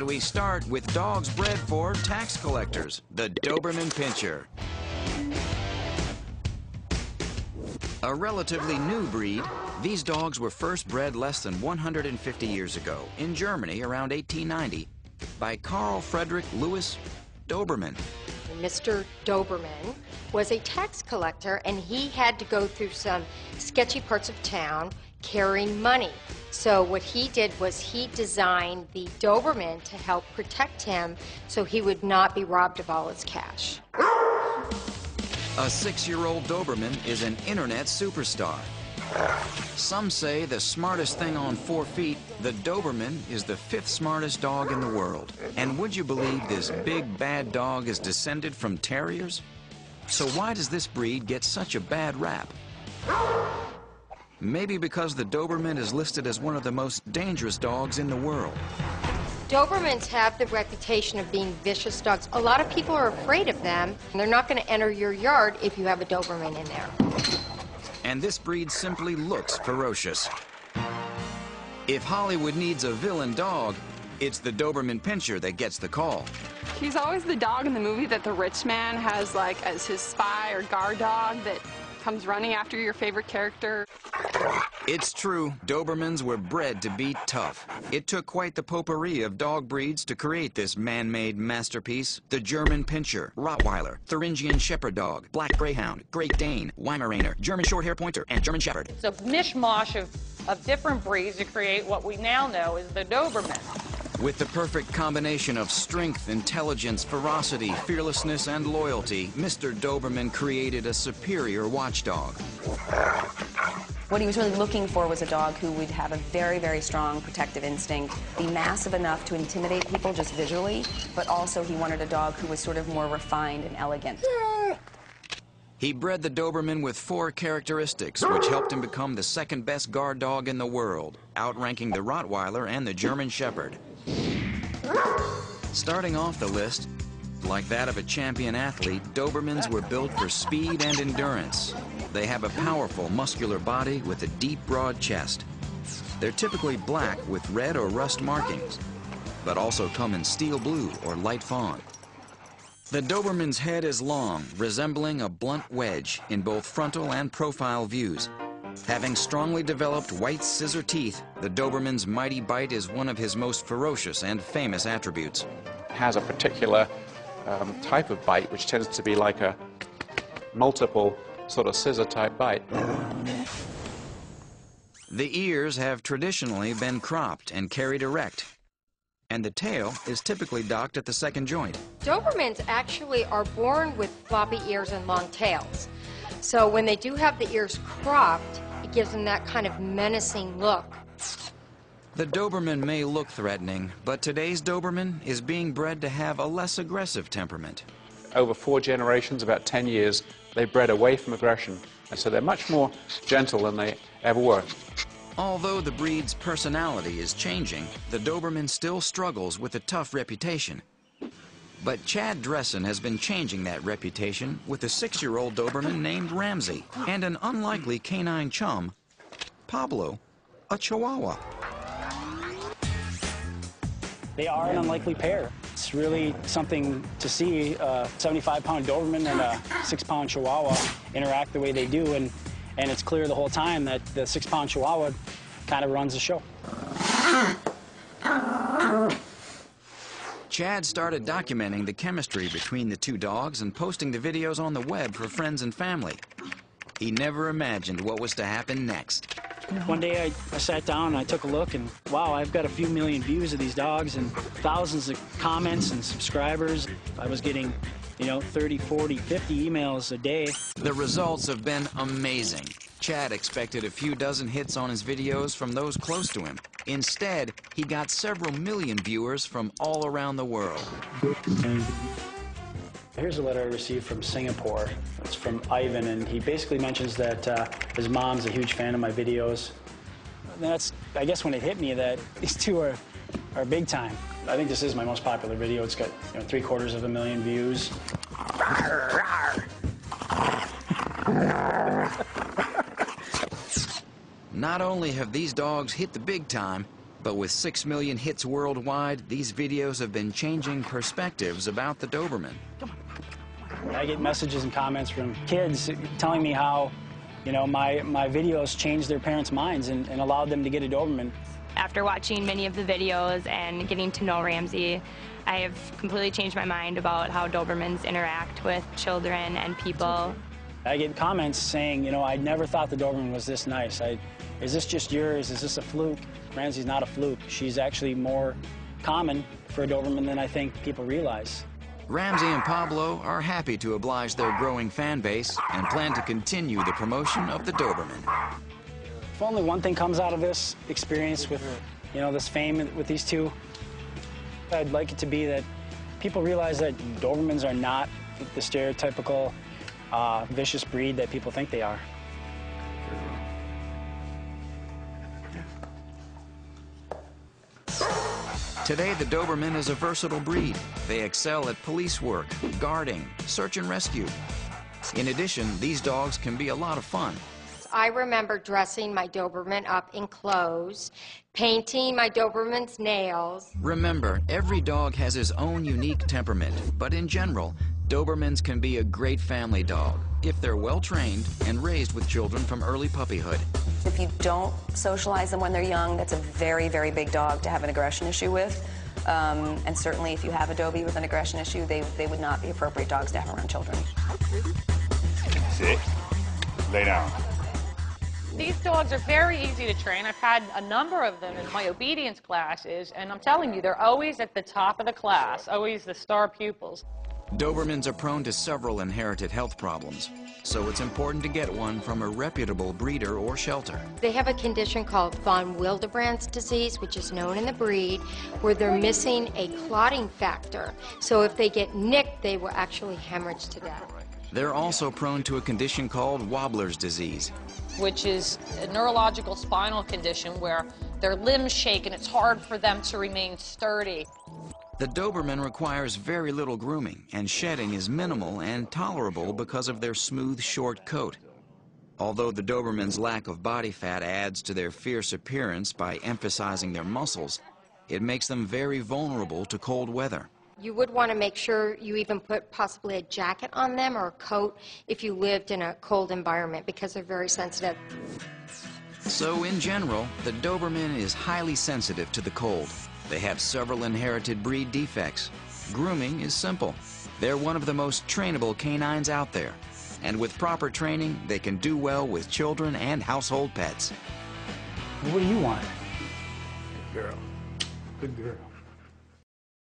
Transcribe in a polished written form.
And we start with dogs bred for tax collectors, the Doberman Pinscher. A relatively new breed, these dogs were first bred less than 150 years ago in Germany around 1890 by Carl Friedrich Louis Doberman. Mr. Doberman was a tax collector, and he had to go through some sketchy parts of town carrying money. So what he did was he designed the Doberman to help protect him so he would not be robbed of all his cash. A 6-year-old Doberman is an internet superstar. Some say the smartest thing on 4 feet, the Doberman is the 5th smartest dog in the world. And would you believe this big, bad dog is descended from terriers? So why does this breed get such a bad rap? Maybe because the Doberman is listed as one of the most dangerous dogs in the world. Dobermans have the reputation of being vicious dogs. A lot of people are afraid of them, and they're not going to enter your yard if you have a Doberman in there. And this breed simply looks ferocious. If Hollywood needs a villain dog, it's the Doberman Pinscher that gets the call. He's always the dog in the movie that the rich man has, like, as his spy or guard dog that comes running after your favorite character. It's true, Dobermans were bred to be tough. It took quite the potpourri of dog breeds to create this man-made masterpiece. The German Pinscher, Rottweiler, Thuringian Shepherd Dog, Black Greyhound, Great Dane, Weimaraner, German Shorthaired Pointer, and German Shepherd. It's a mishmash of different breeds to create what we now know as the Doberman. With the perfect combination of strength, intelligence, ferocity, fearlessness, and loyalty, Mr. Doberman created a superior watchdog. What he was really looking for was a dog who would have a very, very strong protective instinct, be massive enough to intimidate people just visually, but also he wanted a dog who was sort of more refined and elegant. He bred the Doberman with 4 characteristics, which helped him become the 2nd best guard dog in the world, outranking the Rottweiler and the German Shepherd. Starting off the list, like that of a champion athlete, Dobermans were built for speed and endurance. They have a powerful, muscular body with a deep, broad chest. They're typically black with red or rust markings, but also come in steel blue or light fawn. The Doberman's head is long, resembling a blunt wedge in both frontal and profile views. Having strongly developed white scissor teeth, the Doberman's mighty bite is one of his most ferocious and famous attributes. It has a particular type of bite, which tends to be like a multiple sort of scissor-type bite. The ears have traditionally been cropped and carried erect, and the tail is typically docked at the 2nd joint. Dobermans actually are born with floppy ears and long tails. So when they do have the ears cropped, it gives them that kind of menacing look. The Doberman may look threatening, but today's Doberman is being bred to have a less aggressive temperament. Over 4 generations, about 10 years, they bred away from aggression, and so they're much more gentle than they ever were. Although the breed's personality is changing, the Doberman still struggles with a tough reputation. But Chad Dressen has been changing that reputation with a 6-year-old Doberman named Ramsey and an unlikely canine chum, Pablo, a Chihuahua. They are an unlikely pair. It's really something to see a 75-pound Doberman and a 6-pound Chihuahua interact the way they do, and it's clear the whole time that the 6-pound Chihuahua kind of runs the show. Chad started documenting the chemistry between the 2 dogs and posting the videos on the web for friends and family. He never imagined what was to happen next. One day I sat down and I took a look, and wow, I've got a few million views of these dogs and thousands of comments and subscribers. I was getting, 30, 40, 50 emails a day. The results have been amazing. Chad expected a few dozen hits on his videos from those close to him. Instead, he got several million viewers from all around the world. Here's a letter I received from Singapore. It's from Ivan, and he basically mentions that his mom's a huge fan of my videos. And that's, I guess, when it hit me that these 2 are big time. I think this is my most popular video. It's got 750,000 views. Not only have these dogs hit the big time, But with 6 million hits worldwide, these videos have been changing perspectives about the Doberman. I get messages and comments from kids telling me how, you know, my videos changed their parents' minds and allowed them to get a Doberman. After watching many of the videos and getting to know Ramsey, I have completely changed my mind about how Dobermans interact with children and people. I get comments saying, you know, I never thought the Doberman was this nice. Is this just yours? Is this a fluke? Ramsey's not a fluke. She's actually more common for a Doberman than I think people realize. Ramsey and Pablo are happy to oblige their growing fan base and plan to continue the promotion of the Doberman. If only one thing comes out of this experience with, you know, this fame with these two, I'd like it to be that people realize that Dobermans are not the stereotypical vicious breed that people think they are. Today, the Doberman is a versatile breed. They excel at police work, guarding, search and rescue. In addition, these dogs can be a lot of fun. I remember dressing my Doberman up in clothes, painting my Doberman's nails. Remember, every dog has his own unique temperament, but in general, Dobermans can be a great family dog if they're well trained and raised with children from early puppyhood. If you don't socialize them when they're young, that's a very, very big dog to have an aggression issue with. And certainly if you have a Dobie with an aggression issue, they would not be appropriate dogs to have around children. Sit. Lay down. These dogs are very easy to train. I've had a number of them in my obedience classes, and I'm telling you, they're always at the top of the class, always the star pupils. Dobermans are prone to several inherited health problems, so it's important to get one from a reputable breeder or shelter. They have a condition called von Willebrand's disease, which is known in the breed, where they're missing a clotting factor. So if they get nicked, they will actually hemorrhage to death. They're also prone to a condition called Wobbler's disease, which is a neurological spinal condition where their limbs shake and it's hard for them to remain sturdy. The Doberman requires very little grooming, and shedding is minimal and tolerable because of their smooth, short coat. Although the Doberman's lack of body fat adds to their fierce appearance by emphasizing their muscles, it makes them very vulnerable to cold weather. You would want to make sure you even put possibly a jacket on them or a coat if you lived in a cold environment, because they're very sensitive. So in general, the Doberman is highly sensitive to the cold. They have several inherited breed defects. Grooming is simple. They're one of the most trainable canines out there. And with proper training, they can do well with children and household pets. What do you want? Good girl. Good girl.